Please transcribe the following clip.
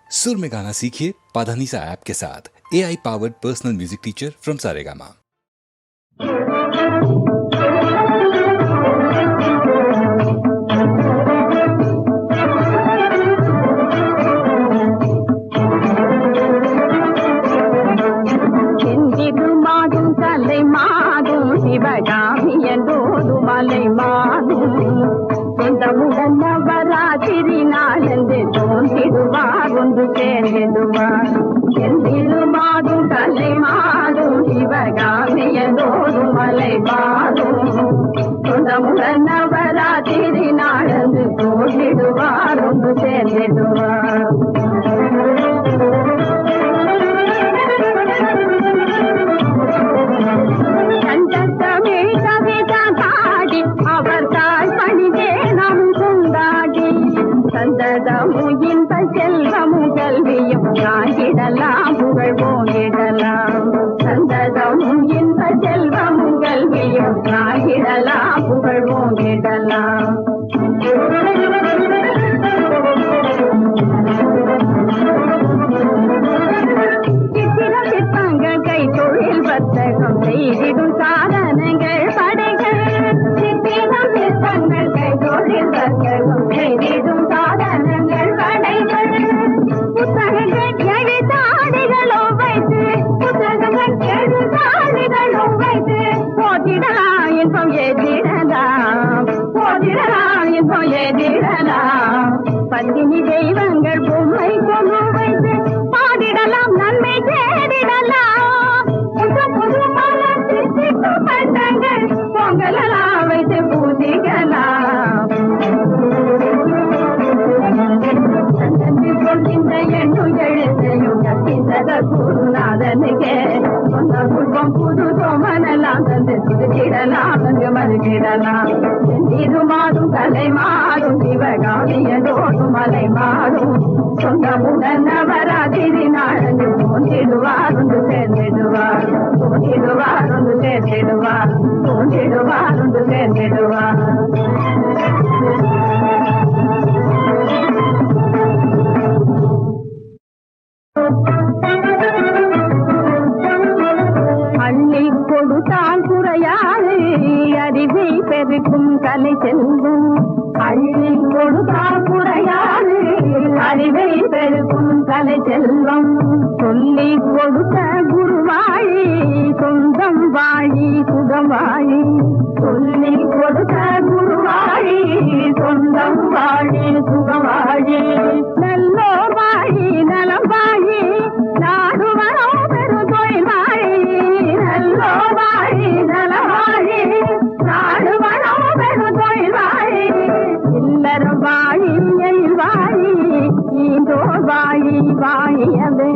सुर में गाना सीखिए पाधानीसा ऐप के साथ। AI powered personal music teacher from Saregama. Navaratri நாளந்து தோன்றிடுவார் ஒன்று சேர்ந்திடுவார். செந்திடுமாதும் தலை மாதும் சிவகாமியதோடும் மலை பாடும் சொந்தமுடன் நவராத்திரி நாளந்து தோன்றிடுவார் ஒன்று சேர்ந்திடுவார். சந்ததமும் இன்ப செல்வமும் கல்வியும் காண்டிடலாம் புகழ் போங்கிடலாம். சந்ததமும் இன்ப செல்வமும் கல்வியும் காண்டிடலாம் புகழ் போங்கிடலாம். சித்திர சிற்பங்கள் கை தொழில் வர்த்தகம் செய்திடும் சாதனங்கள் படைகள். சித்திரம் சிற்பங்கள் கை தொழில் வர்த்தகம் செய்திடும் சாதனங்கள் படைகள். புத்தகங்கள் எழுத்தாடிகளும் வைத்து புத்தகங்கள் எழுத்தாடிகளும் வைத்து போதிடலாம் இன்பம் ஏதிடலாம். போதிடலாம் இன்பம் ஏதிடலாம். பத்தினி தெய்வங்கள் பொம்மை கொண்டு வைத்து பாடிடலாம் நன்மை தேடிடலாம். புது புது மலர் சித்திப்பு பட்டங்கள் பொங்கலாம் வைத்து பூஜிக்கலாம். கொள்கின்ற எண்ணும் எழுத்தையும் கத்தினத குருநாதனுக்கே சொந்த குடும்பம் புது சோமனெல்லாம் தந்து துதிச்சிடலாம் அங்கு மறுக்கிடலாம். செந்திடுமாதும் தலை மாறும் சிவகாமியதோடும் மலை மாறும் சொந்தமுடன் நவராத்திரி நாளந்து தோன்றிடுவார் ஒன்று சேர்ந்திடுவார். தோன்றிடுவார் ஒன்று சேர்ந்திடுவார். தோன்றிடுவார் ஒன்று சேர்ந்திடுவார். அள்ளி கொடுத்தால் குறையாது அறிவை பெருக்கும் கலை செல்வம். அள்ளி கொடுத்தால் குறையாது அறிவை பெருக்கும் கலை செல்வம். சொல்லி கொடுத்த குருவாழி சொந்தம் வாழி சுகம் வாழி. சொல்லி கொடுத்த குருவாழி சொந்தம் வாழி சுகம் வாழி. நல்லோர் வாழி நலம் வாழி நாடு வரும் பெரும் தொழில் வாழி. நல்லோர் வாழி நலம் வாழி நாடு வரும் பெரும் தொழில் வாழி. இல்லறம் வாழி எழில் வாழி ஈந்தோர் வாழி வாழியவே.